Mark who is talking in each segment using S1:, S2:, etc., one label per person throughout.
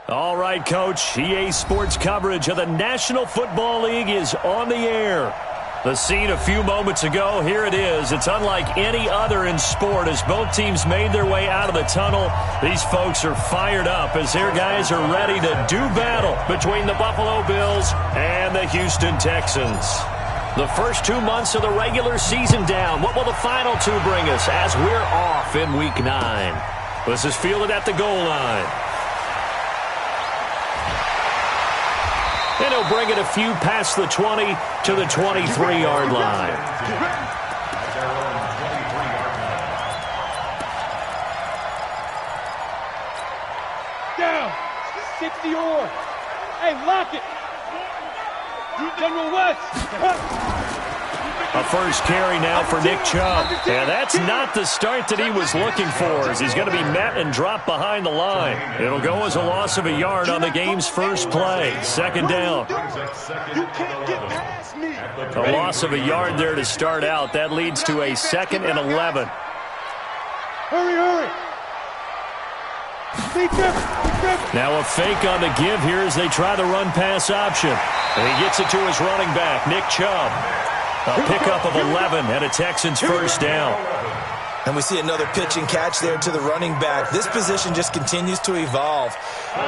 S1: All right, Coach. EA Sports coverage of the National Football League is on the air. The scene a few moments ago, here it is. It's unlike any other in sport as both teams made their way out of the tunnel. These folks are fired up as their guys are ready to do battle between the Buffalo Bills and the Houston Texans. The first 2 months of the regular season down. What will the final two bring us as we're off in Week 9? This is fielded at the goal line. And he'll bring it a few past the 20 to the 23-yard line.
S2: Down. 60 or. Hey, lock it. General West.
S1: A first carry now for Nick Chubb. And that's not the start that he was looking for, as he's going to be met and dropped behind the line. It'll go as a loss of a yard on the game's first play. Second down. A loss of a yard there to start out. That leads to a 2nd and 11.
S2: Hurry.
S1: Now a fake on the give here as they try the run-pass option. And he gets it to his running back, Nick Chubb. A pickup of 11 and a Texans first down.
S3: And we see another pitch and catch there to the running back. This position just continues to evolve.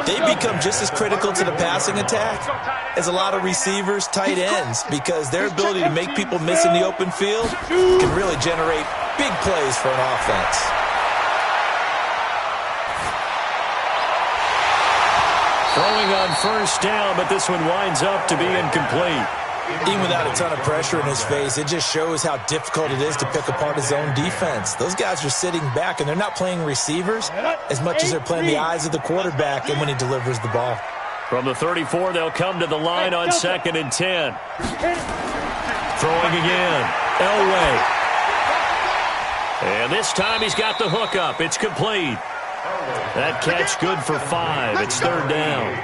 S3: They become just as critical to the passing attack as a lot of receivers, tight ends, because their ability to make people miss in the open field can really generate big plays for an offense.
S1: Throwing on first down, but this one winds up to be incomplete.
S3: Even without a ton of pressure in his face, it just shows how difficult it is to pick apart his own defense. Those guys are sitting back, and they're not playing receivers as much as they're playing the eyes of the quarterback and when he delivers the ball.
S1: From the 34, they'll come to the line on 2nd and 10. Throwing again. Elway. And this time he's got the hook up. It's complete. That catch good for 5. It's 3rd down.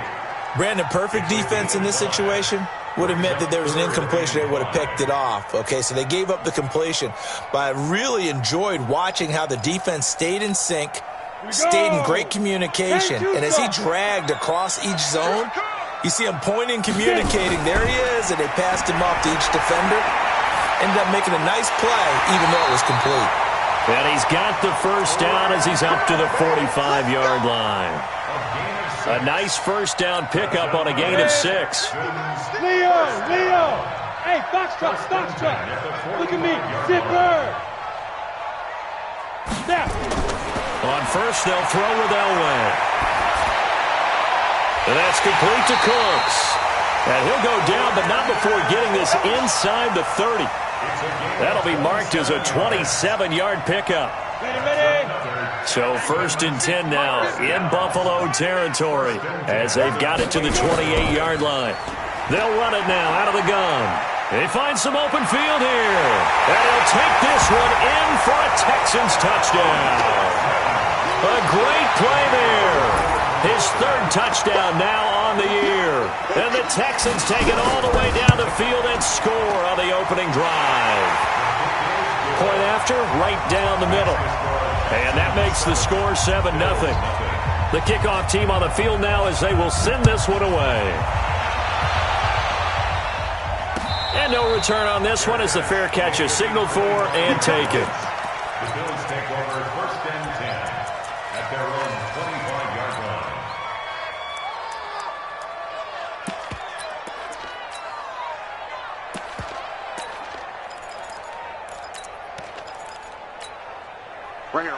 S3: Brandon, perfect defense in this situation would have meant that there was an incompletion. They would have picked it off. Okay, so they gave up the completion. But I really enjoyed watching how the defense stayed in sync, stayed in great communication. And as he dragged across each zone, you see him pointing, communicating. There he is, and they passed him off to each defender. Ended up making a nice play, even though it was complete.
S1: And he's got the first down as he's up to the 45-yard line. A nice first down pickup on a gain of 6.
S2: Leo. Hey, Foxtrot. Look at me. Zipper. Snap.
S1: On first, they'll throw with Elway. And that's complete to Cooks. And he'll go down, but not before getting this inside the 30. That'll be marked as a 27-yard pickup. So 1st and 10 now in Buffalo territory as they've got it to the 28-yard line. They'll run it now out of the gun. They find some open field here. And he'll take this one in for a Texans touchdown. A great play there. His 3rd touchdown now on the year. And the Texans take it all the way down the field and score on the opening drive. Point after, right down the middle. And that makes the score 7-0. The kickoff team on the field now as they will send this one away. And no return on this one as the fair catch is signaled for and taken.
S4: The Bills take over 1st and 10 at their own 25-yard line.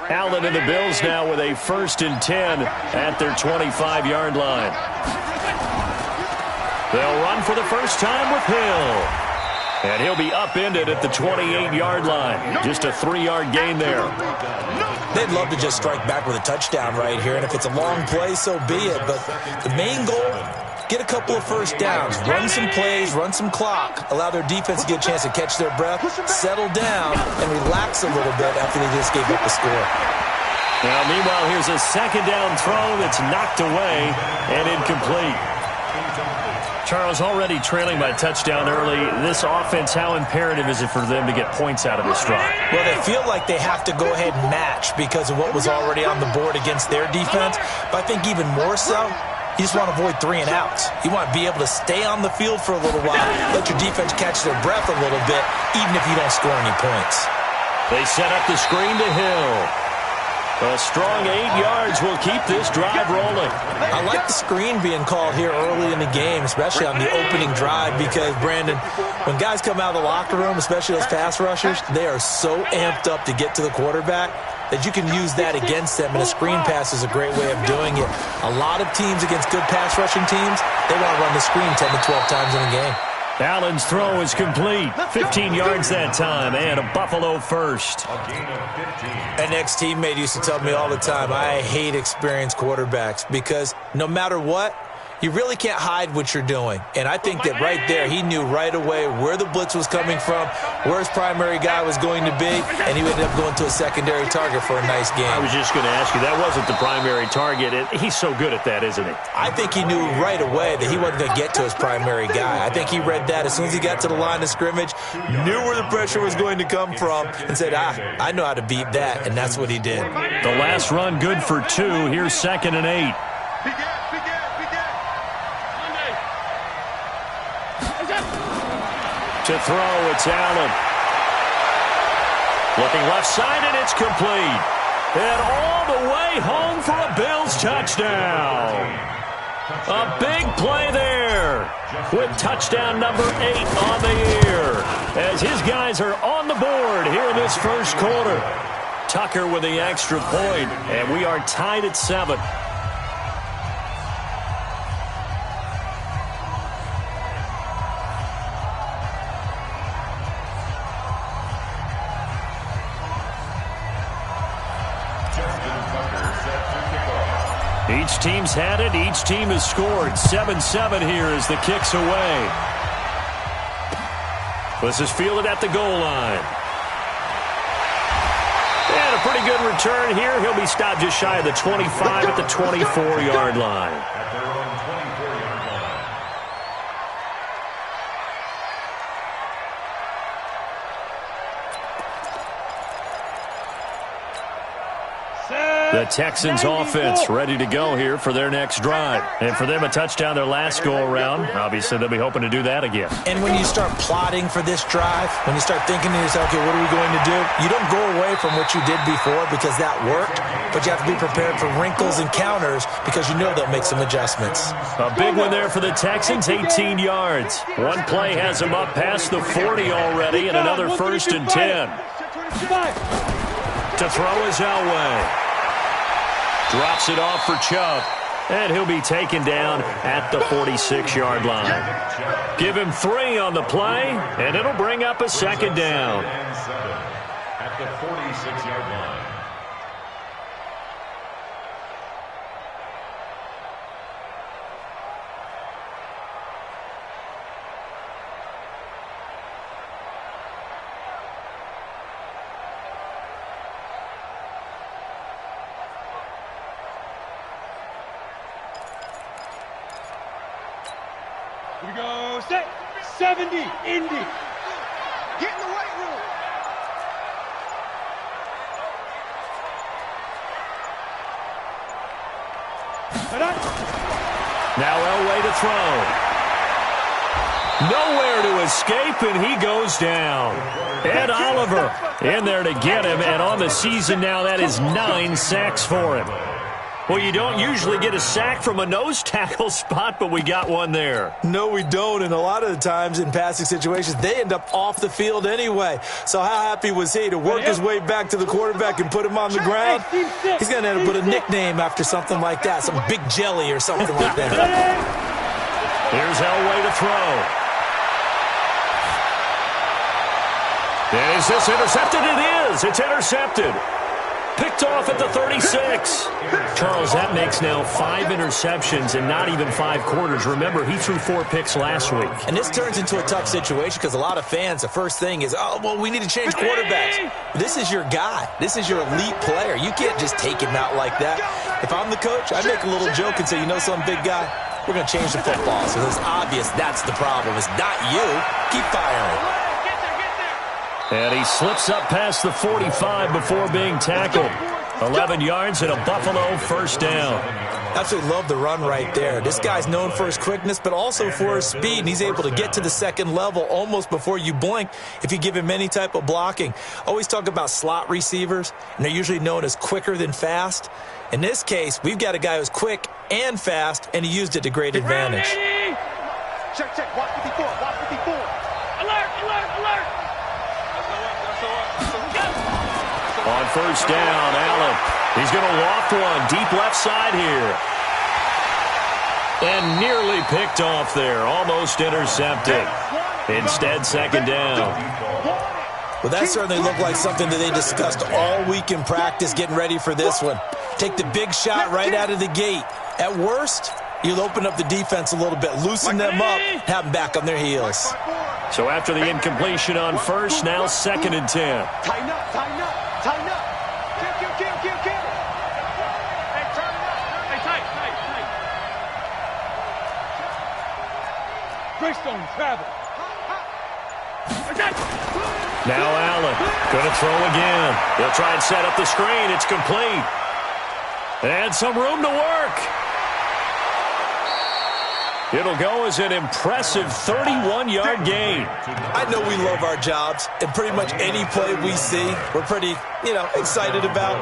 S1: Allen and the Bills now with a 1st and 10 at their 25-yard line. They'll run for the first time with Hill. And he'll be upended at the 28-yard line. Just a 3-yard gain there.
S3: They'd love to just strike back with a touchdown right here. And if it's a long play, so be it. But the main goal, get a couple of first downs, run some plays, run some clock, allow their defense to get a chance to catch their breath, settle down, and relax a little bit after they just gave up the score.
S1: Now, meanwhile, here's a 2nd down throw that's knocked away and incomplete. Charles, already trailing by touchdown early. This offense, how imperative is it for them to get points out of this drive?
S3: Well, they feel like they have to go ahead and match because of what was already on the board against their defense. But I think even more so, You just want to avoid 3 and outs. You want to be able to stay on the field for a little while, let your defense catch their breath a little bit, even if you don't score any points.
S1: They set up the screen to Hill. A strong 8 yards will keep this drive rolling.
S3: I like the screen being called here early in the game, especially on the opening drive, because, Brandon, when guys come out of the locker room, especially those pass rushers, they are so amped up to get to the quarterback that you can use that against them, and a screen pass is a great way of doing it. A lot of teams against good pass rushing teams, they want to run the screen 10 to 12 times in a game.
S1: Allen's throw is complete. 15 yards that time, and a Buffalo first.
S3: An ex-teammate used to tell me all the time, I hate experienced quarterbacks because no matter what, you really can't hide what you're doing. And I think that right there, he knew right away where the blitz was coming from, where his primary guy was going to be, and he ended up going to a secondary target for a nice game.
S1: I was just going to ask you, that wasn't the primary target. He's so good at that, isn't he?
S3: I think he knew right away that he wasn't going to get to his primary guy. I think he read that as soon as he got to the line of scrimmage, knew where the pressure was going to come from, and said, I know how to beat that, and that's what he did.
S1: The last run good for 2. Here's 2nd and 8. To throw, it's Allen. Looking left side, and it's complete. And all the way home for a Bills touchdown. A big play there with touchdown number 8 on the year as his guys are on the board here in this first quarter. Tucker with the extra point, and we are tied at 7. Each team's had it. Each team has scored. 7-7 here as the kick's away. This is fielded at the goal line. And a pretty good return here. He'll be stopped just shy of the 25 at the 24-yard line.
S4: At their own 24-yard line.
S1: The Texans offense ready to go here for their next drive. And for them, a touchdown their last go-around. Obviously, they'll be hoping to do that again.
S3: And when you start plotting for this drive, when you start thinking to yourself, okay, what are we going to do? You don't go away from what you did before because that worked, but you have to be prepared for wrinkles and counters because you know they'll make some adjustments.
S1: A big one there for the Texans, 18 yards. One play has them up past the 40 already, and another 1st and 10. To throw is Elway. Drops it off for Chubb, and he'll be taken down at the 46-yard line. Give him 3 on the play, and it'll bring up a 2nd down.
S4: At the 46-yard line.
S2: Here we go. Set. 70. Indy. Get in the weight room.
S1: Now Elway to throw. Nowhere to escape, and he goes down. Ed Oliver in there to get him, and on the season now, that is 9 sacks for him. Well, you don't usually get a sack from a nose tackle spot, but we got one there.
S3: No, we don't, and a lot of the times in passing situations, they end up off the field anyway. So how happy was he to work his way back to the quarterback and put him on the ground? He's going to end up with a nickname after something like that, some Big Jelly or something like that.
S1: Here's Elway to throw. And is this intercepted? It is. It's intercepted. Picked off at the 36. Charles, that makes now 5 interceptions and not even 5 quarters. Remember, he threw 4 picks last week.
S3: And this turns into a tough situation because a lot of fans, the first thing is, oh, well, we need to change quarterbacks. This is your guy. This is your elite player. You can't just take him out like that. If I'm the coach, I'd make a little joke and say, you know some big guy? We're going to change the football. So it's obvious that's the problem. It's not you. Keep firing.
S1: And he slips up past the 45 before being tackled. 11 yards and a Buffalo first down.
S3: Absolutely love the run right there. This guy's known for his quickness, but also for his speed, and he's able to get to the second level almost before you blink if you give him any type of blocking. Always talk about slot receivers, and they're usually known as quicker than fast. In this case, we've got a guy who's quick and fast, and he used it to great advantage.
S2: Check, check. Watch 54. Watch 54. Alert, alert, alert.
S1: On first down, Allen. He's going to loft one deep left side here. And nearly picked off there. Almost intercepted. Instead, second down.
S3: Well, that certainly looked like something that they discussed all week in practice getting ready for this one. Take the big shot right out of the gate. At worst, you'll open up the defense a little bit, loosen them up, have them back on their heels.
S1: So after the incompletion on first, now second and 10.
S2: Tighten up, tighten up, tighten up. Kill. Hey, turn it up. Hey, tight. Greystone, travel.
S1: Now Allen, going to throw again. He'll try and set up the screen. It's complete. And some room to work. It'll go as an impressive 31-yard gain.
S3: I know we love our jobs, and pretty much any play we see, we're pretty, excited about.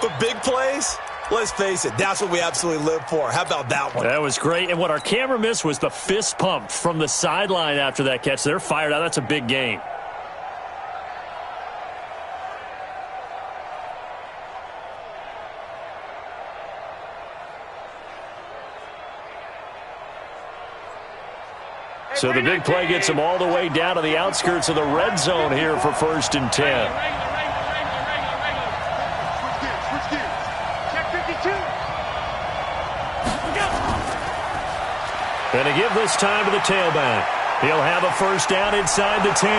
S3: But big plays, let's face it, that's what we absolutely live for. How about that one?
S1: That was great. And what our camera missed was the fist pump from the sideline after that catch. They're fired out. That's a big gain. So the big play gets them all the way down to the outskirts of the red zone here for first and 10.
S2: Switch gears. Check 52.
S1: And to give this time to the tailback. He'll have a first down inside the 10.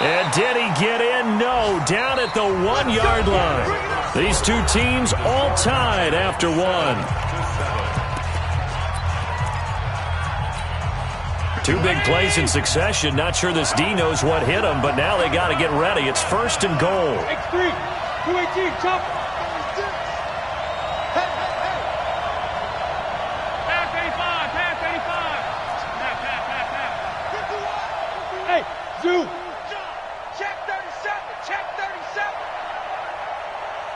S1: And did he get in? No, down at the 1-yard line. These two teams all tied after one. Two big plays in succession. Not sure this D knows what hit him, but now they got to get ready. It's first and goal.
S2: X3, 218, chop. Pass 85, pass 85. Hey, Zoo. Check 37, check 37.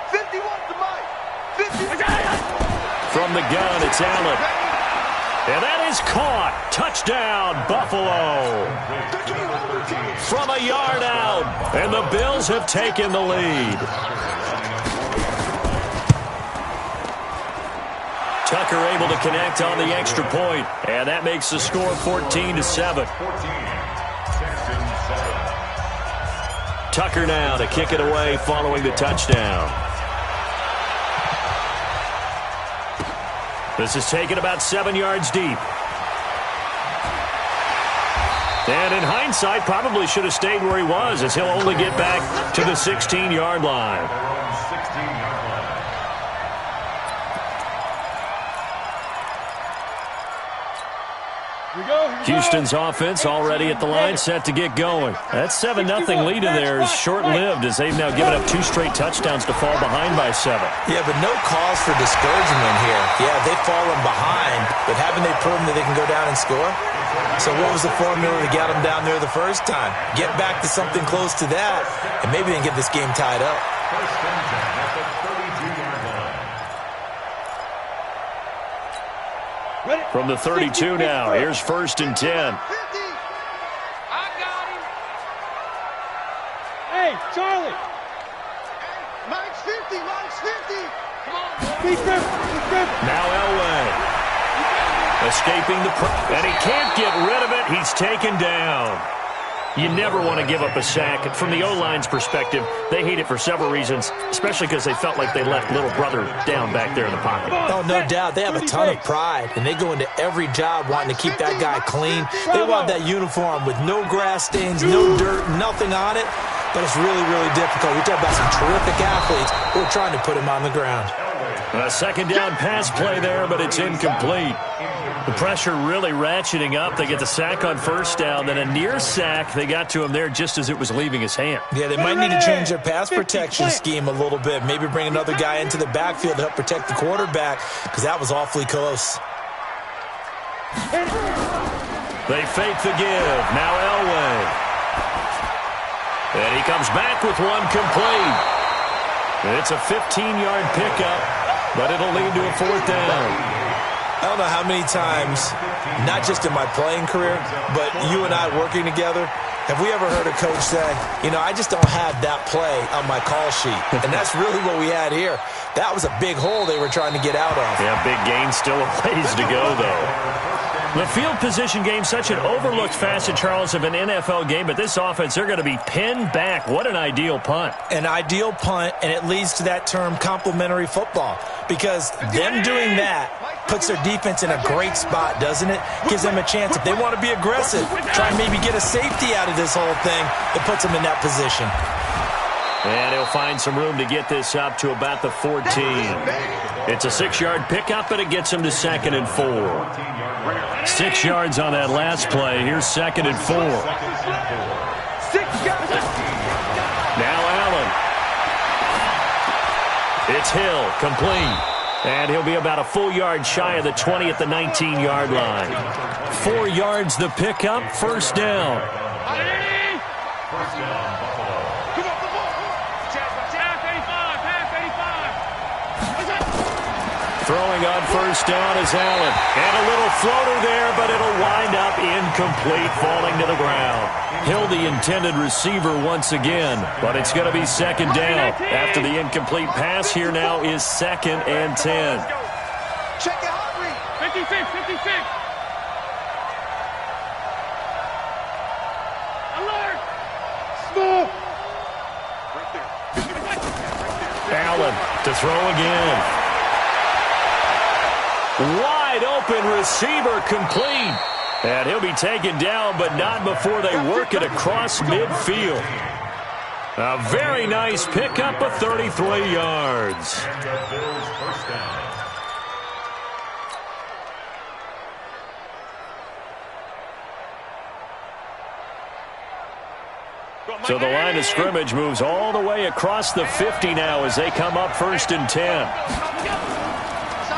S2: 51 to Mike. 50.
S1: From the gun, it's Allen. And that is caught. Touchdown, Buffalo. From a yard out. And the Bills have taken the lead. Tucker able to connect on the extra point. And that makes the score 14-7. Tucker now to kick it away following the touchdown. This is taken about 7 yards deep. And in hindsight, probably should have stayed where he was, as he'll only get back to the 16-yard line. Houston's offense already at the line, set to get going. That 7-0 lead in there is short-lived, as they've now given up 2 straight touchdowns to fall behind by 7.
S3: Yeah, but no cause for discouragement here. Yeah, they've fallen behind, but haven't they proven that they can go down and score? So what was the formula to get them down there the first time? Get back to something close to that, and maybe they can get this game tied up.
S1: From the 32 now, here's first and 10.
S2: I got him. Hey, Charlie. Mike's 50, Mike's 50. Come on. Be careful.
S1: Now Elway. Escaping the and he can't get rid of it. He's taken down. You never want to give up a sack. From the O-line's perspective, they hate it for several reasons, especially because they felt like they left little brother down back there in the pocket.
S3: Oh, no doubt. They have a ton of pride, and they go into every job wanting to keep that guy clean. They want that uniform with no grass stains, no dirt, nothing on it. But it's really, really difficult. We talk about some terrific athletes who are trying to put him on the ground.
S1: A second down pass play there, but it's incomplete. The pressure really ratcheting up. They get the sack on first down, then a near sack. They got to him there just as it was leaving his hand.
S3: Yeah, they might need to change their pass protection scheme a little bit. Maybe bring another guy into the backfield to help protect the quarterback, because that was awfully close.
S1: They fake the give. Now Elway. And he comes back with one complete. It's a 15-yard pickup, but it'll lead to a fourth down.
S3: I don't know how many times, not just in my playing career, but you and I working together, have we ever heard a coach say, you know, I just don't have that play on my call sheet. And that's really what we had here. That was a big hole they were trying to get out of.
S1: Yeah, big gain, still a ways to go, though. The field position game, such an overlooked facet, Charles, of an NFL game, but this offense, they're going to be pinned back. What an ideal punt.
S3: An ideal punt, and it leads to that term complementary football, because them doing that puts their defense in a great spot, doesn't it? Gives them a chance. If they want to be aggressive, try and maybe get a safety out of this whole thing, it puts them in that position.
S1: And he'll find some room to get this up to about the 14. It's a 6-yard pickup, and it gets him to 2nd and 4. 6 yards on that last play. Here's 2nd and 4. Now Allen. It's Hill, complete. And he'll be about a full yard shy of the 20 at the 19-yard line. 4 yards the pickup, first down. Throwing on first down is Allen. And a little floater there, but it'll wind up incomplete, falling to the ground. Hill, the intended receiver once again, but it's going to be 2nd down. After the incomplete pass, here now is 2nd and 10.
S2: Check it out, 56, 56. Alert! Small. Right there.
S1: Allen to throw again. Wide open receiver, complete. And he'll be taken down, but not before they work it across midfield. A very nice pickup of 33 yards. So the line of scrimmage moves all the way across the 50 now as they come up 1st and 10.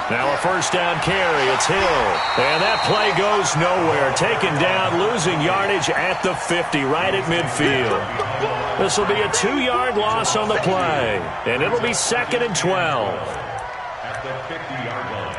S1: Now a first down carry. It's Hill. And that play goes nowhere. Taken down, losing yardage at the 50, right at midfield. This will be a 2-yard loss on the play. And it'll be 2nd and 12.
S4: At the 50-yard line.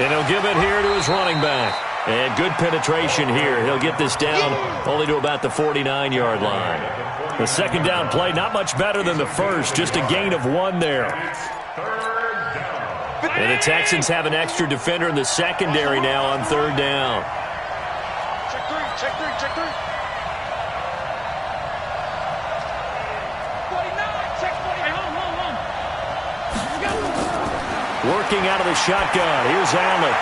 S1: And he'll give it here to his running back. And good penetration here. He'll get this down only to about the 49-yard line. The 2nd down play, not much better than the first. Just a gain of 1 there. And the Texans have an extra defender in the secondary now on 3rd down.
S2: Check 3, check 3, check 3. 49, check 40. Hey, home.
S1: Working out of the shotgun. Here's Allen.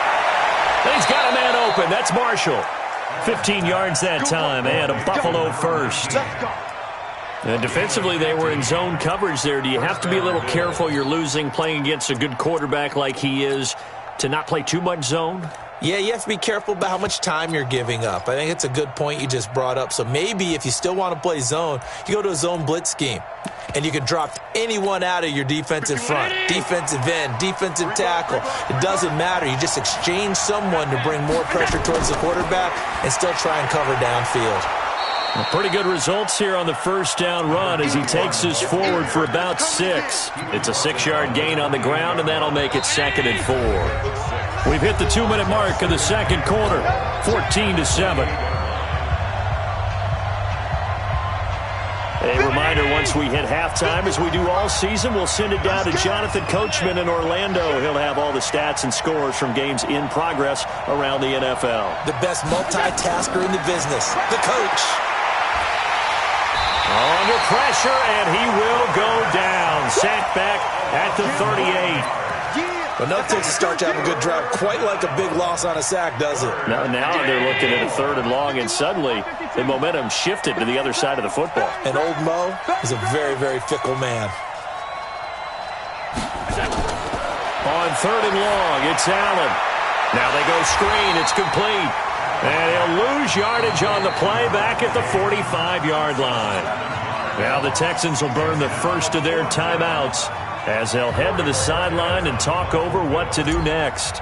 S1: And he's got a man open. That's Marshall. 15 yards that time, and a Buffalo first. And defensively, they were in zone coverage there. Do you have to be a little careful? You're losing, playing against a good quarterback like he is, to not play too much zone?
S3: Yeah, you have to be careful about how much time you're giving up. I think it's a good point you just brought up. So maybe if you still want to play zone, you go to a zone blitz scheme. And you can drop anyone out of your defensive front, defensive end, defensive tackle. It doesn't matter. You just exchange someone to bring more pressure towards the quarterback and still try and cover downfield.
S1: Well, pretty good results here on the first down run as he takes us forward for about 6. It's a 6-yard gain on the ground, and that'll make it 2nd and 4. We've hit the 2-minute mark of the second quarter, 14-7. A reminder, once we hit halftime, as we do all season, we'll send it down to Jonathan Coachman in Orlando. He'll have all the stats and scores from games in progress around the NFL.
S3: The best multitasker in the business, the coach.
S1: Under pressure, and he will go down. Sacked back at the 38.
S3: Enough takes to start to have a good drive. Quite like a big loss on a sack, does it?
S1: Now they're looking at a 3rd and long, and suddenly the momentum shifted to the other side of the football.
S3: And old Mo is a very, very fickle man.
S1: On 3rd and long, it's Allen. Now they go screen. It's complete. And he'll lose yardage on the play back at the 45-yard line. Now the Texans will burn the first of their timeouts as they'll head to the sideline and talk over what to do next.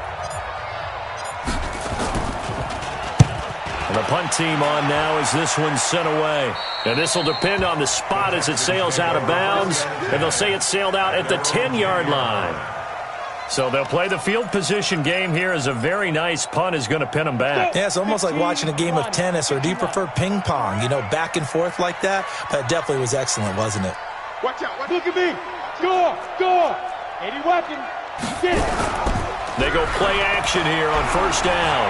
S1: And the punt team on now as this one's sent away. And this will depend on the spot as it sails out of bounds. And they'll say it sailed out at the 10-yard line. So they'll play the field position game here as a very nice punt is going to pin them back.
S3: Yeah, it's almost like watching a game of tennis, or do you prefer ping pong? You know, back and forth like that? That definitely was excellent, wasn't it?
S2: Watch out. Look at me. Score. 80 weapon. Get it.
S1: They go play action here on 1st down.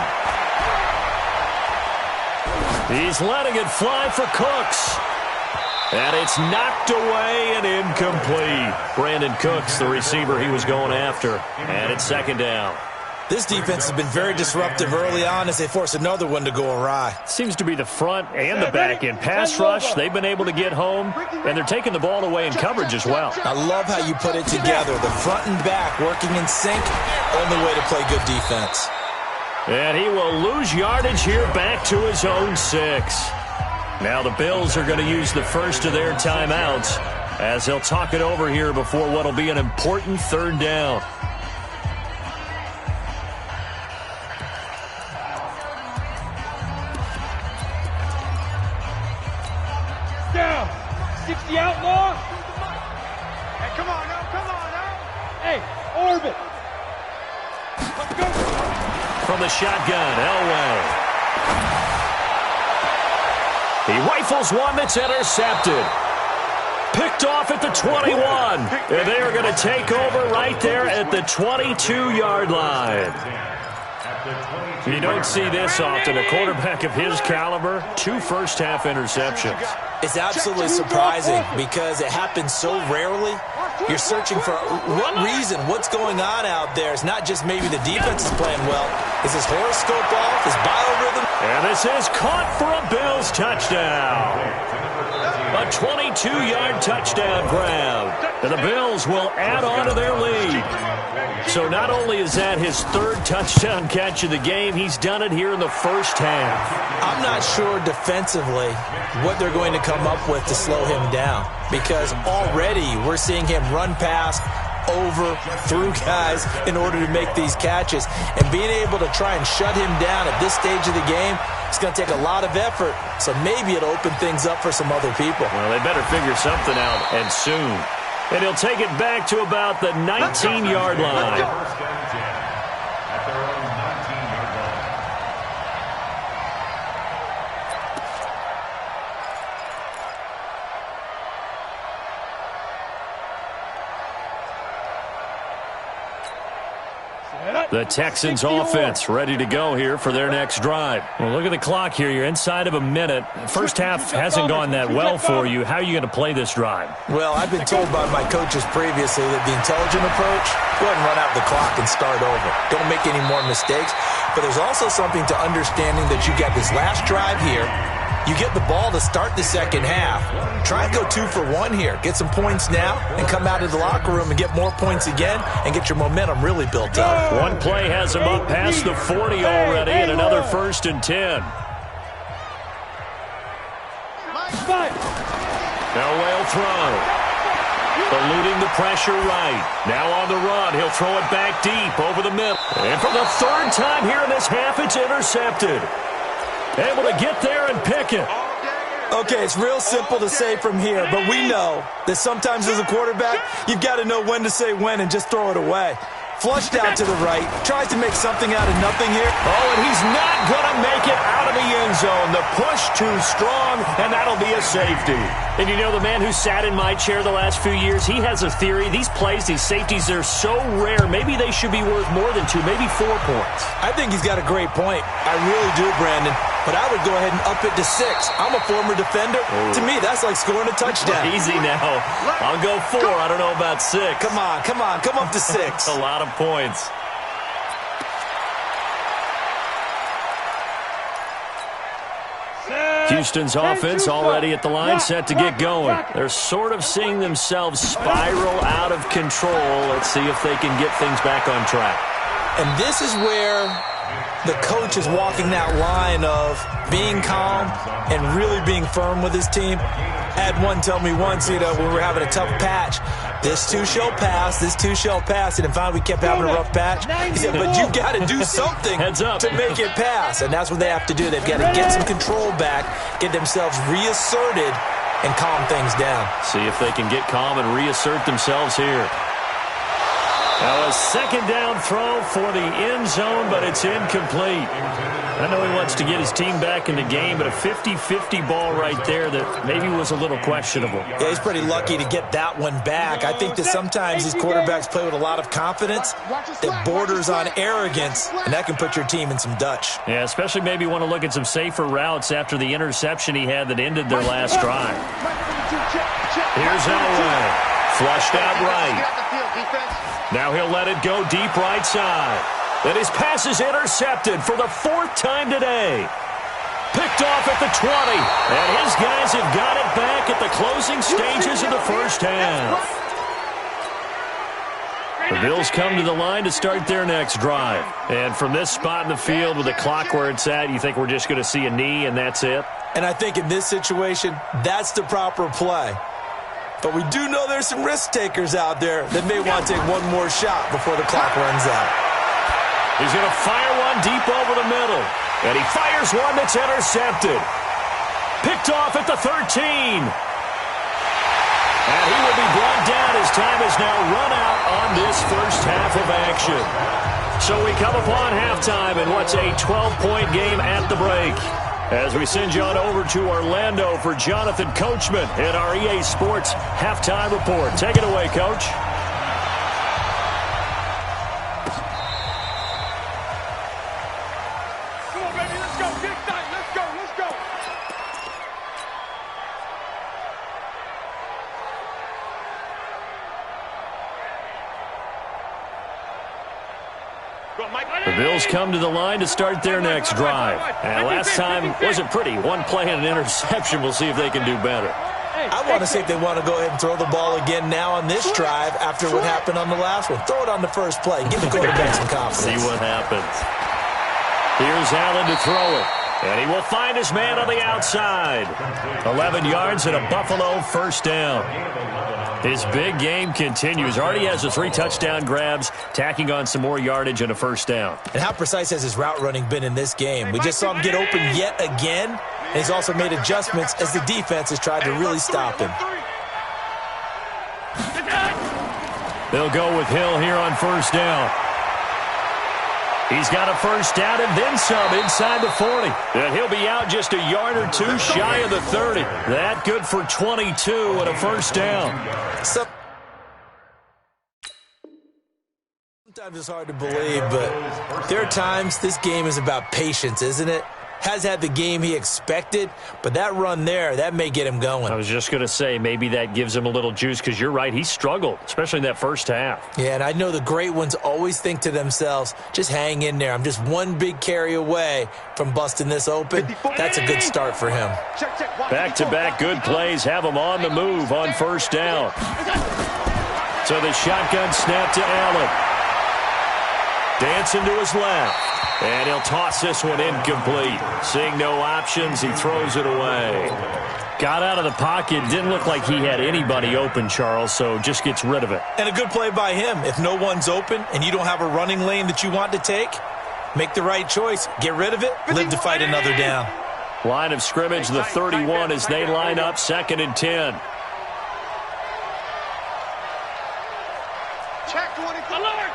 S1: He's letting it fly for Cooks. And it's knocked away and incomplete. Brandon Cooks, the receiver he was going after. And it's 2nd down.
S3: This defense has been very disruptive early on as they force another one to go awry.
S1: Seems to be the front and the back end. Pass rush, they've been able to get home, and they're taking the ball away in coverage as well.
S3: I love how you put it together. The front and back working in sync, only way to play good defense.
S1: And he will lose yardage here back to his own 6. Now the Bills are going to use the first of their timeouts as they'll talk it over here before what will be an important 3rd down.
S2: Down. 60 outlaw. Hey, come on now. Hey, orbit. Let's go.
S1: From the shotgun, Elway. He rifles one that's intercepted. Picked off at the 21. And they are going to take over right there at the 22-yard line. You don't see this often. A quarterback of his caliber, 2 first-half interceptions.
S3: It's absolutely surprising because it happens so rarely. You're searching for what reason, what's going on out there. It's not just maybe the defense is playing well. Is his horoscope off, his biorhythm?
S1: And this is caught for a Bills touchdown. A 22-yard touchdown grab. And the Bills will add on to their lead. So not only is that his 3rd touchdown catch of the game, he's done it here in the first half.
S3: I'm not sure defensively what they're going to come up with to slow him down, because already we're seeing him run past, over, through guys in order to make these catches. And being able to try and shut him down at this stage of the game, it's going to take a lot of effort. So maybe it'll open things up for some other people.
S1: Well, they better figure something out, and soon. And he'll take it back to about the 19-yard line.
S4: First and 10 at their own 19-yard line.
S1: The Texans offense ready to go here for their next drive. Well, look at the clock here. You're inside of a minute. First half hasn't gone that well for you. How are you going to play this drive?
S3: Well, I've been told by my coaches previously that the intelligent approach, go ahead and run out the clock and start over. Don't make any more mistakes. But there's also something to understanding that you got this last drive here. You get the ball to start the second half. Try and go 2 for 1 here. Get some points now and come out of the locker room and get more points again and get your momentum really built up.
S1: One play has him up past the 40 already and another 1st and 10. Elway will throw. Eluding the pressure right. Now on the run. He'll throw it back deep over the middle. And for the 3rd time here in this half, it's intercepted. Able to get there and pick it.
S3: Okay, it's real simple to say from here, but we know that sometimes as a quarterback, you've got to know when to say when and just throw it away. Flushed out to the right, tries to make something out of nothing here.
S1: Oh, and he's not going to make it out of the end zone. The push too strong, and that'll be a safety. And you know, the man who sat in my chair the last few years, he has a theory. These plays, these safeties, they're so rare. Maybe they should be worth more than 2, maybe 4 points.
S3: I think he's got a great point. I really do, Brandon. but I would go ahead and up it to 6. I'm a former defender.
S1: Ooh.
S3: To me, that's like scoring a touchdown.
S1: Easy now. I'll go 4. I don't know about 6.
S3: Come on. Come up to 6.
S1: A lot of points. Houston's offense already at the line, set to get going. They're sort of seeing themselves spiral out of control. Let's see if they can get things back on track.
S3: And this is where the coach is walking that line of being calm and really being firm with his team. I had one tell me once, when we were having a tough patch, this too shall pass, this too shall pass. And finally we kept having a rough patch. He said, but you got to do something to make it pass. And that's what they have to do. They've got to get some control back, get themselves reasserted, and calm things down.
S1: See if they can get calm and reassert themselves here. Now a second down throw for the end zone, but it's incomplete. I know he wants to get his team back in the game, but a 50-50 ball right there that maybe was a little questionable.
S3: Yeah, he's pretty lucky to get that one back. I think that sometimes these quarterbacks play with a lot of confidence that borders on arrogance, and that can put your team in some Dutch.
S1: Yeah, especially maybe want to look at some safer routes after the interception he had that ended their last drive. Here's Elway. Flushed out right. Now he'll let it go deep right side. And his pass is intercepted for the 4th time today. Picked off at the 20. And his guys have got it back at the closing stages of the first half. The Bills come to the line to start their next drive. And from this spot in the field with the clock where it's at, you think we're just going to see a knee and that's it?
S3: And I think in this situation, that's the proper play. But we do know there's some risk takers out there that may want to take one more shot before the clock runs out.
S1: He's going to fire one deep over the middle. And he fires one that's intercepted. Picked off at the 13. And he will be brought down. His time is now run out on this first half of action. So we come upon halftime in what's a 12-point game at the break. As we send you on over to Orlando for Jonathan Coachman in our EA Sports Halftime Report. Take it away, Coach.
S2: Come on, baby, let's go. Get it done. Let's go.
S1: The Bills come to the line to start their next drive. And last time wasn't pretty. One play and an interception. We'll see if they can do better.
S3: I want to see if they want to go ahead and throw the ball again now on this drive after what happened on the last one. Throw it on the first play. Give the quarterback some confidence.
S1: See what happens. Here's Allen to throw it. And he will find his man on the outside. 11 yards and a Buffalo first down. His big game continues. Already has the 3 touchdown grabs, tacking on some more yardage and a first down.
S3: And how precise has his route running been in this game? We just saw him get open yet again, and he's also made adjustments as the defense has tried to really stop him.
S1: They'll go with Hill here on first down. He's got a first down and then some inside the 40. And he'll be out just a yard or 2 shy of the 30. That good for 22 and a first down.
S3: Sometimes it's hard to believe, but there are times this game is about patience, isn't it? Has had the game he expected, but that run there, that may get him going.
S1: I was just going to say, maybe that gives him a little juice, because you're right, he struggled, especially in that first half.
S3: Yeah, and I know the great ones always think to themselves, just hang in there. I'm just one big carry away from busting this open. That's a good start for him.
S1: Back-to-back good plays have him on the move on first down. So the shotgun snap to Allen. Dancing to his left. And he'll toss this one incomplete. Seeing no options, he throws it away. Got out of the pocket. Didn't look like he had anybody open, Charles, so just gets rid of it.
S3: And a good play by him. If no one's open and you don't have a running lane that you want to take, make the right choice. Get rid of it. Live to fight another down.
S1: Line of scrimmage, the 31 as they line up 2nd and 10.
S2: Check 20. Alert!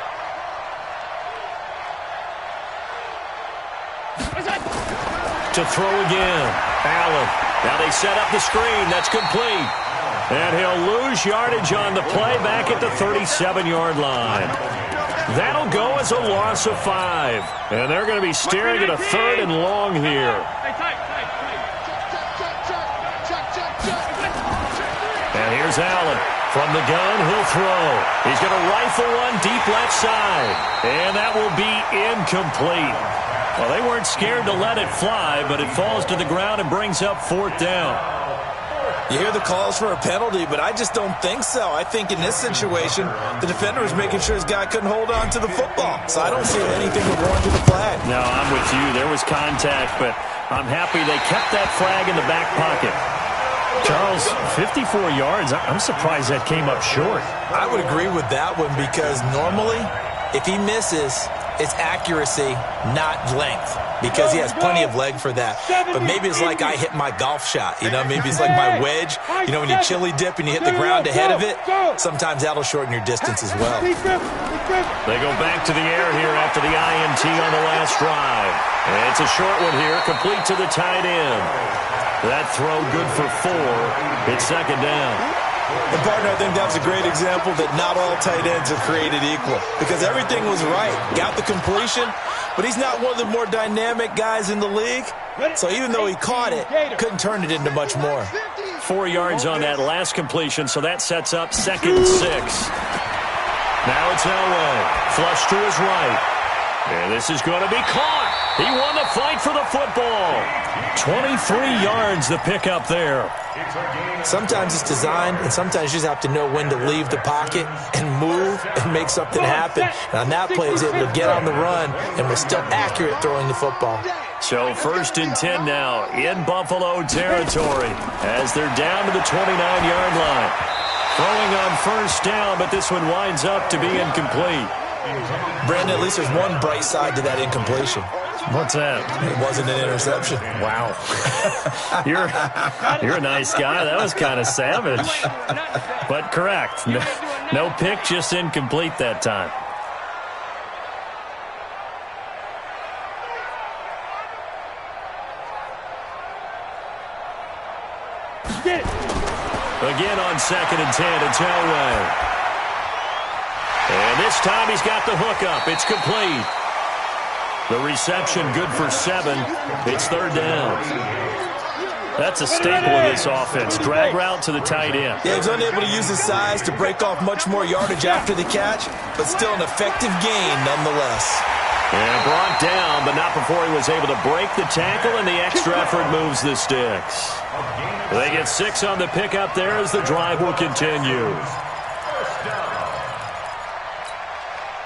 S1: To throw again. Allen. Now they set up the screen. That's complete. And he'll lose yardage on the play back at the 37-yard line. That'll go as a loss of 5. And they're going to be staring at a 3rd and long here. And here's Allen. From the gun, he'll throw. He's going to rifle one deep left side. And that will be incomplete. Well, they weren't scared to let it fly, but it falls to the ground and brings up 4th down.
S3: You hear the calls for a penalty, but I just don't think so. I think in this situation, the defender was making sure his guy couldn't hold on to the football. So I don't see anything to warrant the flag.
S1: No, I'm with you. There was contact, but I'm happy they kept that flag in the back pocket. Charles, 54 yards. I'm surprised that came up short.
S3: I would agree with that one because normally, if he misses, it's accuracy, not length, because he has plenty of leg for that. But maybe it's like I hit my golf shot, maybe it's like my wedge. When you chili dip and you hit the ground ahead of it, sometimes that'll shorten your distance as well.
S1: They go back to the air here after the INT on the last drive. And it's a short one here, complete to the tight end. That throw good for 4. It's 2nd down.
S3: And, partner, I think that was a great example that not all tight ends are created equal because everything was right. Got the completion, but he's not one of the more dynamic guys in the league. So even though he caught it, couldn't turn it into much more.
S1: 4 yards on that last completion, so that sets up 2nd and 6. Now it's Elway. Flush to his right. And this is going to be caught. He won the fight for the football. 23 yards the pickup there.
S3: Sometimes it's designed, and sometimes you just have to know when to leave the pocket and move and make something happen. And on that play, he was able to get on the run and was still accurate throwing the football.
S1: So 1st and 10 now in Buffalo territory as they're down to the 29-yard line. Throwing on 1st down, but this one winds up to be incomplete.
S3: Brandon, at least there's one bright side to that incompletion.
S1: What's that?
S3: It wasn't an interception.
S1: Wow. You're a nice guy. That was kind of savage. But correct. No pick, just incomplete that time. Again on 2nd and 10, it's Elway. And this time he's got the hook up. It's complete. The reception good for 7. It's 3rd down. That's a staple of this offense. Drag route to the tight end.
S3: Yeah, he's unable to use his size to break off much more yardage after the catch, but still an effective gain nonetheless.
S1: And brought down, but not before he was able to break the tackle, and the extra effort moves the sticks. They get 6 on the pickup there as the drive will continue.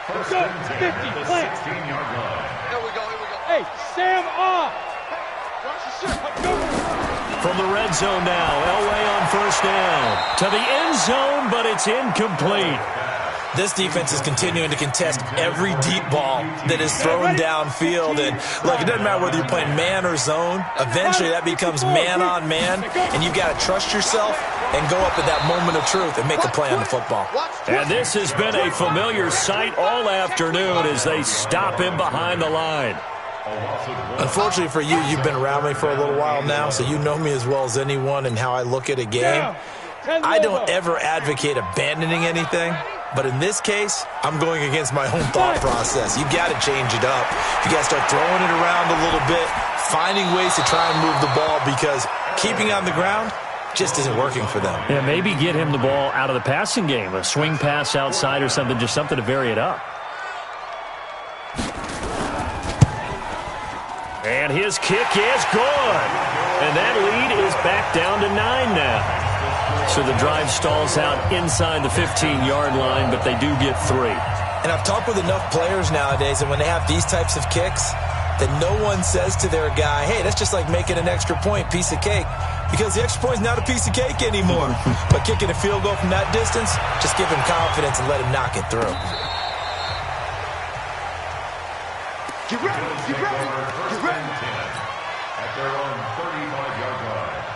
S2: First and 10 at the 16-yard line. Here we go. Hey, Sam off.
S1: From the red zone now, Elway on 1st down. To the end zone, but it's incomplete.
S3: This defense is continuing to contest every deep ball that is thrown downfield. And, look, it doesn't matter whether you're playing man or zone. Eventually, that becomes man-on-man, and you've got to trust yourself and go up at that moment of truth and make a play on the football.
S1: And this has been a familiar sight all afternoon as they stop him behind the line.
S3: Unfortunately for you, you've been around me for a little while now, so you know me as well as anyone and how I look at a game. I don't ever advocate abandoning anything, but in this case, I'm going against my own thought process. You've got to change it up. You got to start throwing it around a little bit, finding ways to try and move the ball because keeping on the ground just isn't working for them.
S1: Yeah, maybe get him the ball out of the passing game, a swing pass outside or something, just something to vary it up. And his kick is good. And that lead is back down to 9 now. So the drive stalls out inside the 15-yard line, but they do get 3.
S3: And I've talked with enough players nowadays, and when they have these types of kicks, that no one says to their guy, hey, that's just like making an extra point, piece of cake. Because the extra point is not a piece of cake anymore. But kicking a field goal from that distance, just give him confidence and let him knock it through.
S2: Get ready, get ready, get ready.
S4: At their own 35-yard line.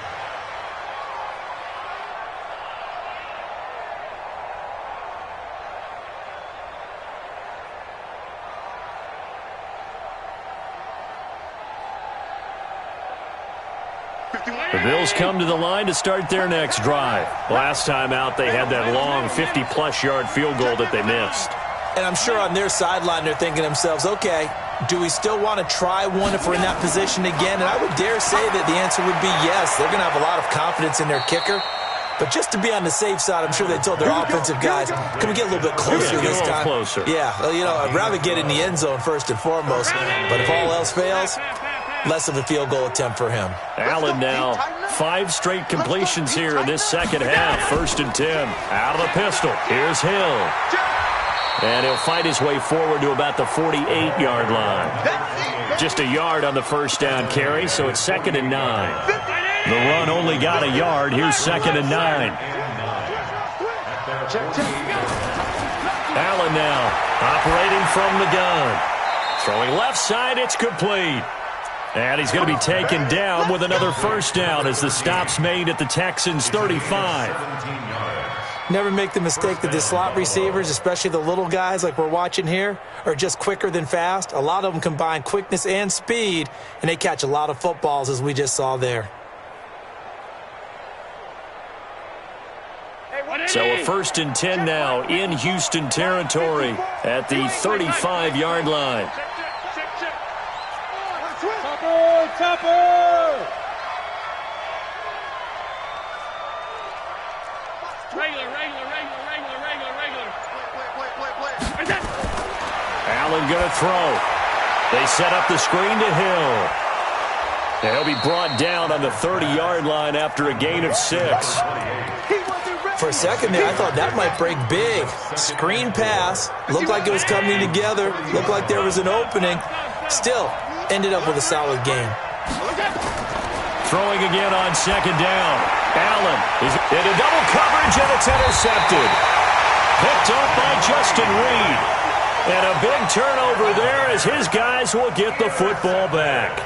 S1: The Bills come to the line to start their next drive. Last time out, they had that long 50-plus yard field goal that they missed.
S3: And I'm sure on their sideline they're thinking to themselves, okay, do we still want to try one if we're in that position again? And I would dare say that the answer would be yes. They're going to have a lot of confidence in their kicker. But just to be on the safe side, I'm sure they told their offensive guys, can we get a little bit closer this time?
S1: Closer.
S3: Yeah, well, I'd rather get in the end zone first and foremost. But if all else fails, less of a field goal attempt for him.
S1: Allen now 5 straight completions here in this second half. 1st and 10. Out of the pistol. Here's Hill. And he'll fight his way forward to about the 48-yard line. Just a yard on the first down carry, so it's 2nd and 9. The run only got a yard. Here's 2nd and 9. Allen now operating from the gun. Throwing left side, it's complete. And he's going to be taken down with another first down as the stop's made at the Texans' 35.
S3: Never make the mistake that the slot receivers, especially the little guys like we're watching here, are just quicker than fast. A lot of them combine quickness and speed, and they catch a lot of footballs, as we just saw there.
S1: So a 1st and 10 now in Houston territory at the 35-yard line.
S2: Topper! Regular.
S1: Allen going to throw. They set up the screen to Hill. And he'll be brought down on the 30-yard line after a gain of 6.
S3: For a second there, I thought that might break big. Screen pass. Looked like it was coming together. Looked like there was an opening. Still, ended up with a solid game.
S1: Throwing again on 2nd down. Allen is into double coverage, and it's intercepted. Picked up by Justin Reed. And a big turnover there as his guys will get the football back.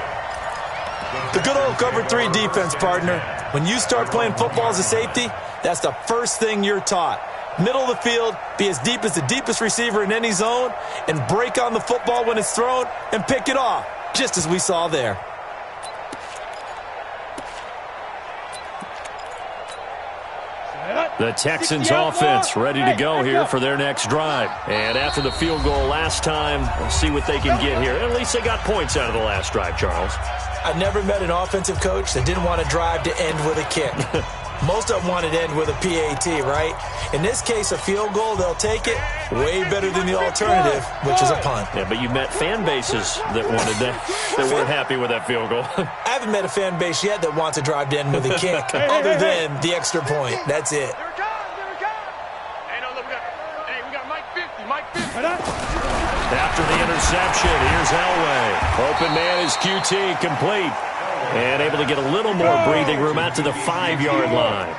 S3: The good old cover 3 defense, partner. When you start playing football as a safety, that's the first thing you're taught. Middle of the field, be as deep as the deepest receiver in any zone, and break on the football when it's thrown and pick it off, just as we saw there.
S1: The Texans offense ready to go here for their next drive. And after the field goal last time, we'll see what they can get here. At least they got points out of the last drive, Charles.
S3: I've never met an offensive coach that didn't want to drive to end with a kick. Most of them wanted to end with a PAT, right? In this case, a field goal, they'll take it. Way better than the alternative, which is a punt.
S1: Yeah, but you met fan bases that wanted that, that weren't happy with that field goal.
S3: I haven't met a fan base yet that wants to drive to end with a kick, other than the extra point. That's it.
S1: After the interception, here's Elway. Open man is QT, complete. And able to get a little more breathing room out to the 5-yard line.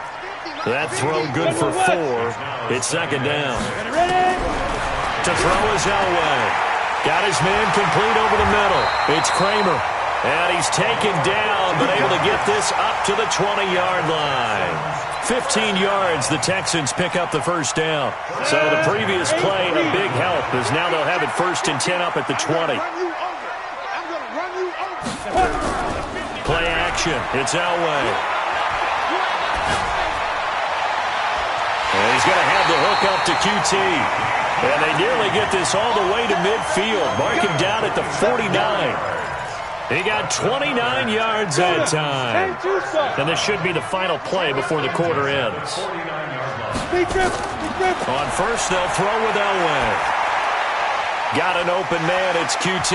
S1: That throw good for 4. It's 2nd down. To throw is Elway. Got his man complete over the middle. It's Kramer. And he's taken down, but able to get this up to the 20-yard line. 15 yards, the Texans pick up the first down. So the previous play, a big help, as now they'll have it 1st and 10 up at the 20. Play action. It's Elway. And he's going to have the hook up to QT. And they nearly get this all the way to midfield. Mark him down at the 49. He got 29 yards that time. And this should be the final play before the quarter ends. On first, they'll throw with Elway. Got an open man. It's QT.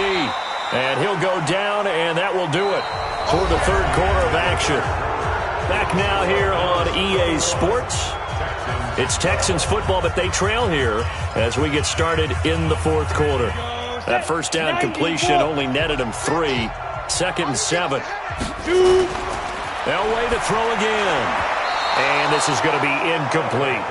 S1: And he'll go down, and that will do it for the 3rd quarter of action. Back now here on EA Sports. It's Texans football, but they trail here as we get started in the 4th quarter. That first down completion only netted him 3. 2nd and 7. Elway to throw again. And this is going to be incomplete.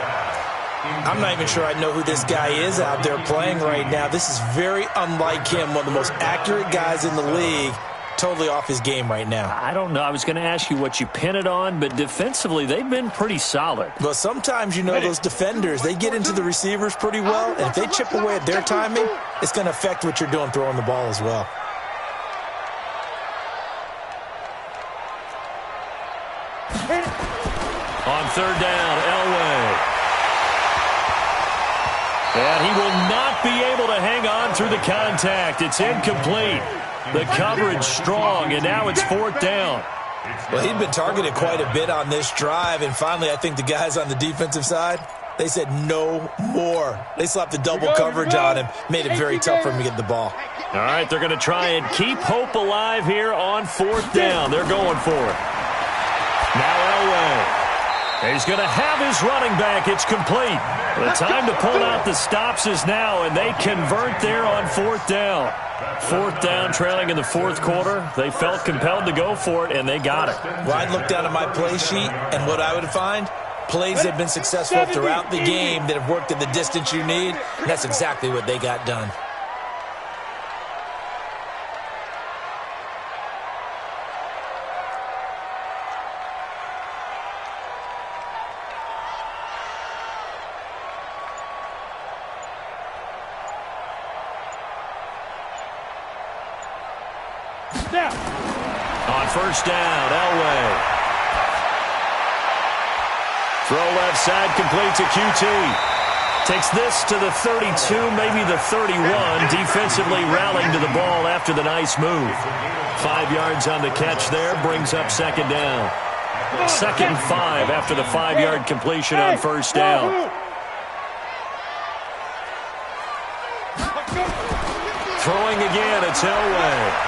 S3: I'm not even sure I know who this guy is out there playing right now. This is very unlike him, one of the most accurate guys in the league. Totally off his game right now.
S1: I don't know. I was going to ask you what you pin it on, but defensively, they've been pretty solid.
S3: But sometimes, those defenders, they get into the receivers pretty well, and if they chip away at their timing, it's going to affect what you're doing throwing the ball as well. On 3rd down, Elway. And he will not
S1: won't be able to hang on through the contact. It's incomplete. The coverage strong, and now it's 4th down.
S3: Well, he'd been targeted quite a bit on this drive, and finally I think the guys on the defensive side, they said no more. They slapped the double coverage on him, made it very tough for him to get the ball.
S1: All right, they're going to try and keep hope alive here on 4th down. They're going for it. Now Elway. He's going to have his running back. It's complete. The time to pull out the stops is now, and they convert there on 4th down. 4th down, trailing in the 4th quarter. They felt compelled to go for it, and they got it.
S3: Well, I'd look down at my play sheet, and what I would find, plays that have been successful throughout the game that have worked at the distance you need, and that's exactly what they got done.
S1: On 1st down, Elway. Throw left side, complete to QT. Takes this to the 32, maybe the 31. Defensively rallying to the ball after the nice move. 5 yards on the catch there, brings up 2nd down. 2nd and 5 after the 5-yard completion on 1st down. Throwing again, it's Elway.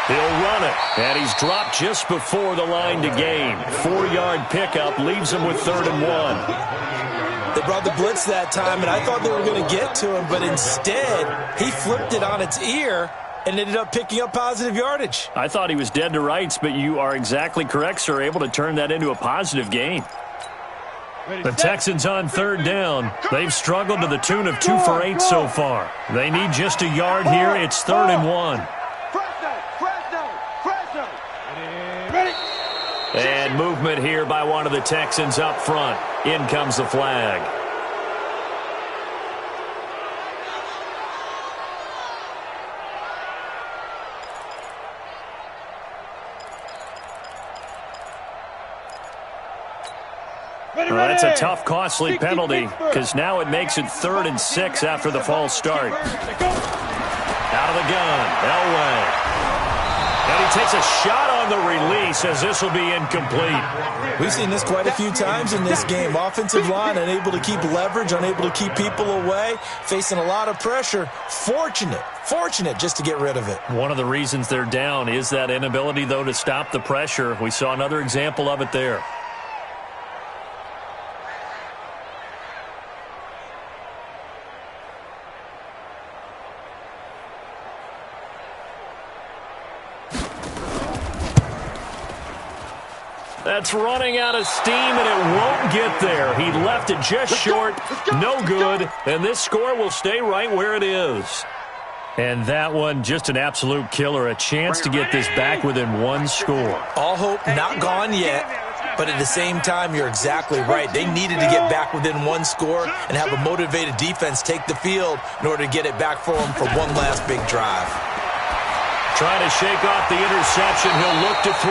S1: He'll run it, and he's dropped just before the line to gain. 4-yard pickup leaves him with 3rd and 1.
S3: They brought the blitz that time, and I thought they were going to get to him, but instead, he flipped it on its ear and ended up picking up positive yardage.
S1: I thought he was dead to rights, but you are exactly correct, sir, able to turn that into a positive gain. The Texans on 3rd down. They've struggled to the tune of 2 for 8 so far. They need just a yard here. It's 3rd and 1. And movement here by one of the Texans up front. In comes the flag. Well, that's a tough, costly penalty because now it makes it 3rd and 6 after the false start. Out of the gun, Elway. And he takes a shot on the release as this will be incomplete.
S3: We've seen this quite a few times in this game. Offensive line unable to keep leverage, unable to keep people away, facing a lot of pressure. Fortunate just to get rid of it.
S1: One of the reasons they're down is that inability, though, to stop the pressure. We saw another example of it there. That's running out of steam, and it won't get there. He left it just short, no good, and this score will stay right where it is. And that one, just an absolute killer, a chance to get this back within 1 score.
S3: All hope not gone yet, but at the same time, you're exactly right. They needed to get back within 1 score and have a motivated defense take the field in order to get it back for them for one last big drive.
S1: Trying to shake off the interception, he'll look to throw.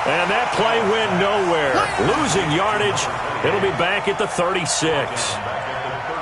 S1: And that play went nowhere. Losing yardage, it'll be back at the 36.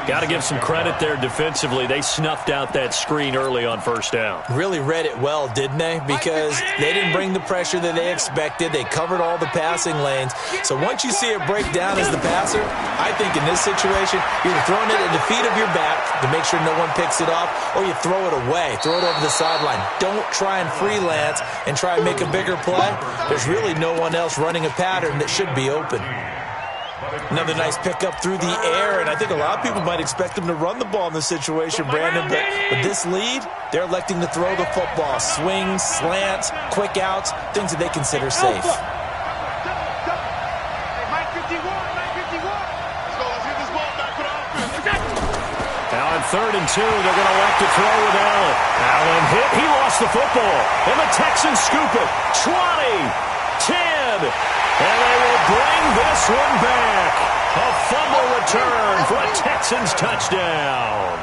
S1: Got to give some credit there defensively. They snuffed out that screen early on 1st down.
S3: Really read it well, didn't they? Because they didn't bring the pressure that they expected. They covered all the passing lanes. So once you see it break down as the passer, I think in this situation, you're throwing it at the feet of your back to make sure no one picks it off, or you throw it away, throw it over the sideline. Don't try and freelance and try and make a bigger play. There's really no one else running a pattern that should be open. Another nice pickup through the air, and I think a lot of people might expect them to run the ball in this situation, Brandon, but with this lead, they're electing to throw the football. Swings, slants, quick outs, things that they consider safe.
S1: Now on 3rd and 2, they're going to elect to throw with Allen. Allen hit, he lost the football, and the Texans scoop it. 20, 10, and they will bring this one back. A fumble return for a Texans touchdown.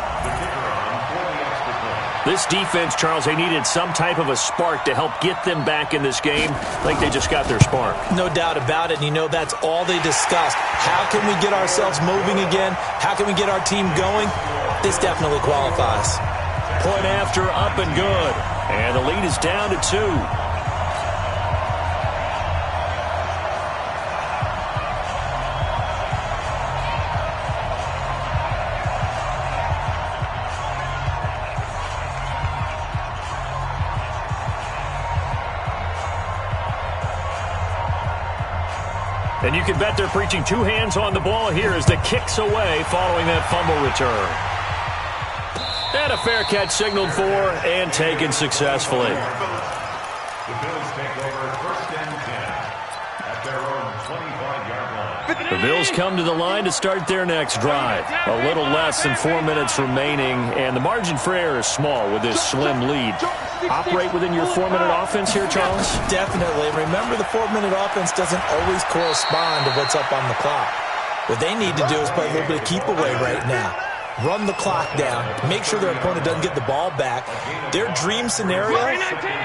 S1: This defense, Charles, they needed some type of a spark to help get them back in this game. I think they just got their spark.
S3: No doubt about it, and you know that's all they discussed. How can we get ourselves moving again? How can we get our team going? This definitely qualifies.
S1: Point after, up and good. And the lead is down to 2. And you can bet they're preaching 2 hands on the ball here as the kick's away following that fumble return. And a fair catch signaled for and taken successfully.
S4: The Bills take over first and 10 at their own 25-yard line.
S1: The Bills come to the line to start their next drive. A little less than 4 minutes remaining, and the margin for error is small with this slim lead. Operate within your 4-minute offense here, Charles?
S3: Definitely. Remember, the 4-minute offense doesn't always correspond to what's up on the clock. What they need to do is play a little bit of keep away right now. Run the clock down. Make sure their opponent doesn't get the ball back. Their dream scenario,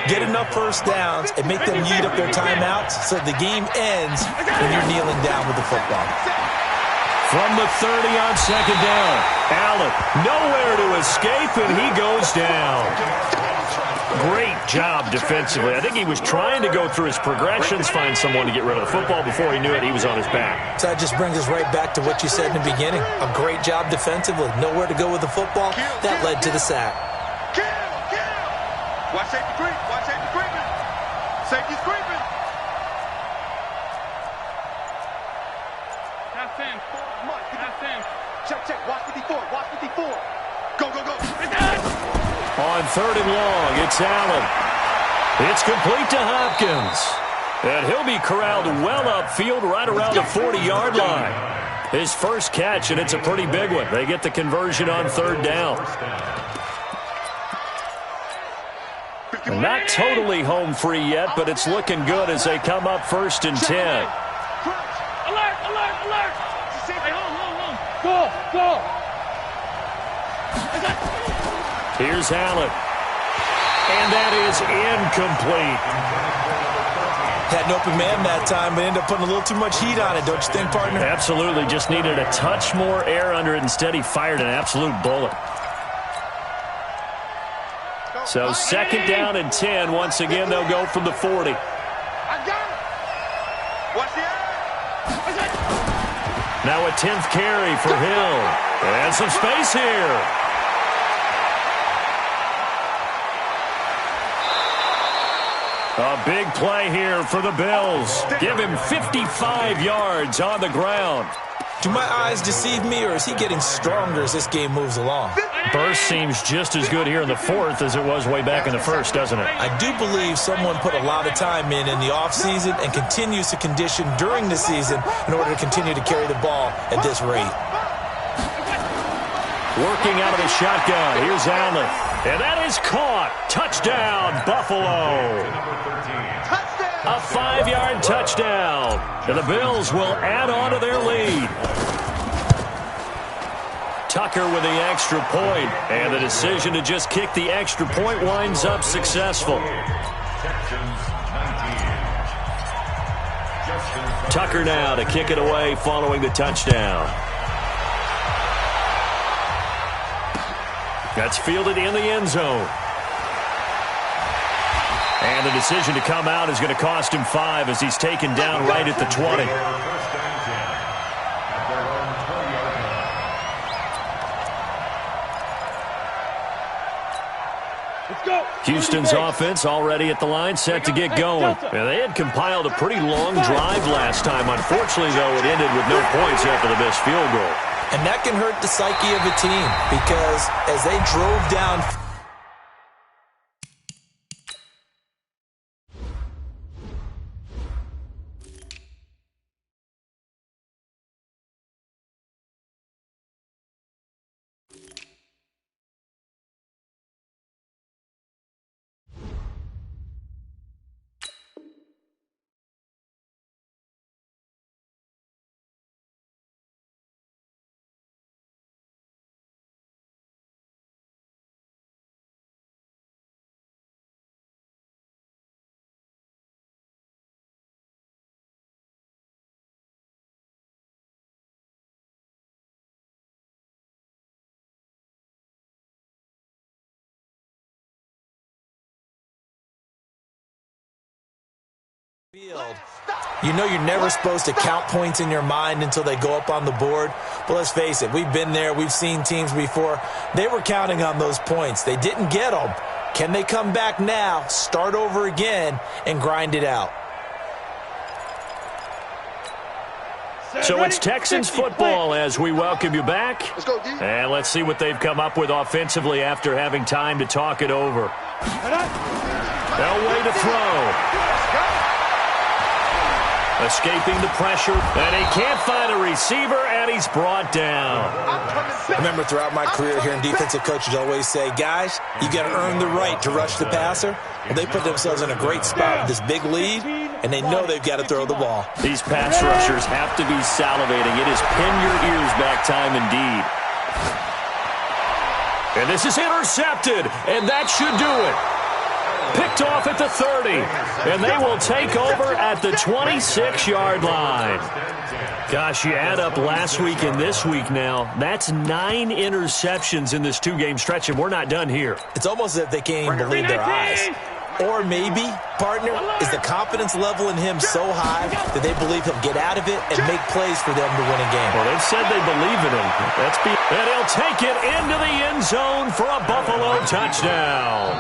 S3: get enough first downs and make them eat up their timeouts so the game ends when you're kneeling down with the football.
S1: From the 30 on second down, Allen nowhere to escape, and he goes down. Great job defensively. I think he was trying to go through his progressions, find someone to get rid of the football. Before he knew it, he was on his back.
S3: So that just brings us right back to what you said in the beginning. A great job defensively. Nowhere to go with the football. That led to the sack.
S2: Watch safety creep. Watch safety creeping. Safety's creeping.
S5: That's him. That's him.
S2: Check. Watch 54. Watch 54. Go.
S1: On 3rd and long, it's Allen. It's complete to Hopkins. And he'll be corralled well upfield right around the 40-yard line. His first catch, and it's a pretty big one. They get the conversion on 3rd down. And not totally home free yet, but it's looking good as they come up 1st and 10.
S5: Alert! Hey, hold. Go!
S1: Here's Allen. And that is incomplete.
S3: Had an open man that time, but ended up putting a little too much heat on it, don't you think, partner?
S1: Absolutely. Just needed a touch more air under it. Instead, he fired an absolute bullet. So 2nd down and 10. Once again, they'll go from the 40.
S2: I got it. Watch the eye.
S1: Now a 10th carry for Hill. And some space here. A big play here for the Bills. Give him 55 yards on the ground.
S3: Do my eyes deceive me, or is he getting stronger as this game moves along?
S1: Burst seems just as good here in the 4th as it was way back in the 1st, doesn't it?
S3: I do believe someone put a lot of time in the offseason and continues to condition during the season in order to continue to carry the ball at this rate.
S1: Working out of the shotgun. Here's Allen. And that is caught. Touchdown, Buffalo. A 5-yard touchdown. And the Bills will add on to their lead. Tucker with the extra point. And the decision to just kick the extra point winds up successful. Tucker now to kick it away following the touchdown. That's fielded in the end zone. And the decision to come out is going to cost him 5 as he's taken down right at the 20. Houston's offense already at the line, set to get going. And they had compiled a pretty long drive last time. Unfortunately, though, it ended with no points after the missed field goal.
S3: And that can hurt the psyche of a team because as they drove down Field. You know you're never supposed to count points in your mind until they go up on the board. But let's face it, we've been there. We've seen teams before. They were counting on those points. They didn't get them. Can they come back now, start over again, and grind it out?
S1: So it's Texans football as we welcome you back.
S2: Let's go, D.
S1: And let's see what they've come up with offensively after having time to talk it over. Elway to throw. Escaping the pressure, and he can't find a receiver, and he's brought down.
S3: I remember throughout my career hearing defensive coaches always say, guys, you got to earn the right to rush the passer. Well, they put themselves in a great spot with this big lead, and they know they've got to throw the ball.
S1: These pass rushers have to be salivating. It is pin your ears back time indeed. And this is intercepted, and that should do it. Picked off at the 30, and they will take over at the 26-yard line. Gosh, you add up last week and this week now, that's 9 interceptions in this 2-game stretch, and we're not done here.
S3: It's almost as if they can't even believe their eyes. Or maybe, partner, is the confidence level in him so high that they believe he'll get out of it and make plays for them to win a game.
S1: Well, they've said they believe in him. And he'll take it into the end zone for a Buffalo touchdown.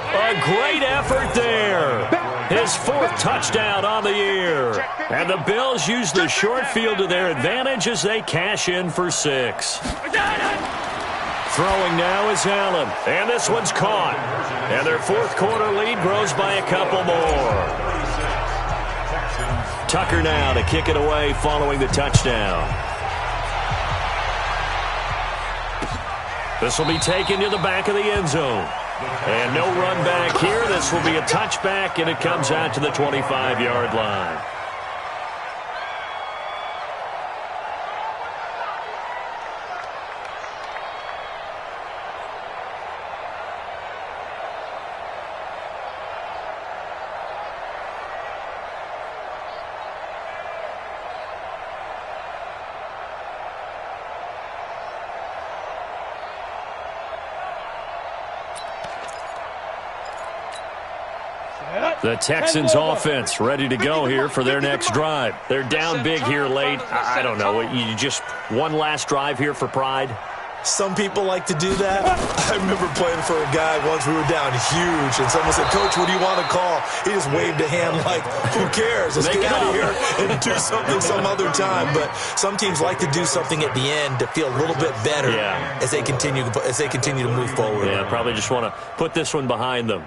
S1: A great effort there. His 4th touchdown on the year. And the Bills use the short field to their advantage as they cash in for 6. Throwing now is Allen. And this one's caught. And their 4th quarter lead grows by a couple more. Tucker now to kick it away following the touchdown. This will be taken to the back of the end zone. And no run back here. This will be a touchback, and it comes out to the 25-yard line. The Texans offense ready to go here for their next drive. They're down big here late. I don't know. You just one last drive here for pride?
S3: Some people like to do that. I remember playing for a guy once. We were down huge, and someone said, Coach, what do you want to call? He just waved a hand like, who cares? Let's get out of here and do something some other time. But some teams like to do something at the end to feel a little bit better as they continue to move forward.
S1: Yeah, probably just want to put this one behind them.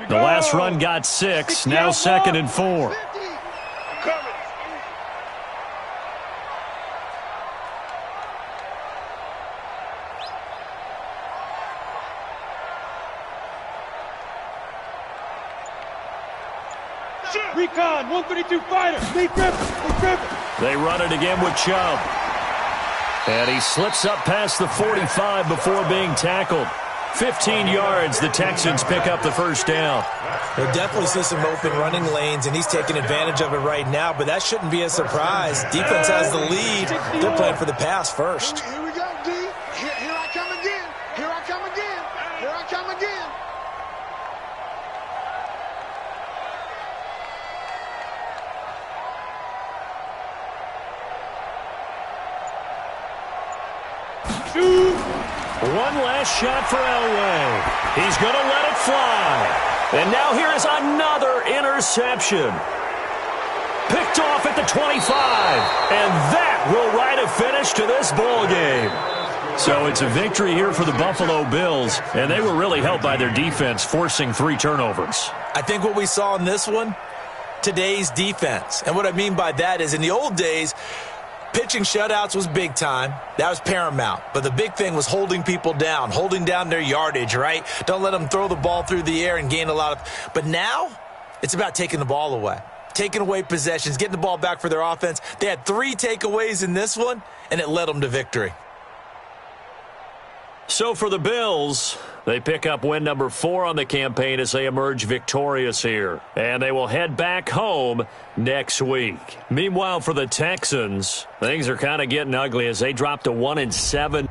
S1: The last run got 6, now 2nd and 4.
S5: Recon, 132 fighter.
S1: They run it again with Chubb. And he slips up past the 45 before being tackled. 15 yards, the Texans pick up the first down.
S3: They definitely see some open running lanes, and he's taking advantage of it right now, but that shouldn't be a surprise. Defense has the lead. They're playing for the pass first.
S2: Here we go, D. Here I come again. Here I come again. Here I come again.
S1: One last shot for Elway. He's going to let it fly. And now here is another interception. Picked off at the 25. And that will write a finish to this ball game. So it's a victory here for the Buffalo Bills. And they were really helped by their defense, forcing 3 turnovers.
S3: I think what we saw in this one, today's defense. And what I mean by that is in the old days, pitching shutouts was big time. That was paramount. But the big thing was holding people down, holding down their yardage, right? Don't let them throw the ball through the air and gain a lot of... But now, it's about taking the ball away. Taking away possessions, getting the ball back for their offense. They had 3 takeaways in this one, and it led them to victory.
S1: So for the Bills, they pick up win number 4 on the campaign as they emerge victorious here. And they will head back home next week. Meanwhile, for the Texans, things are kind of getting ugly as they drop to 1-7.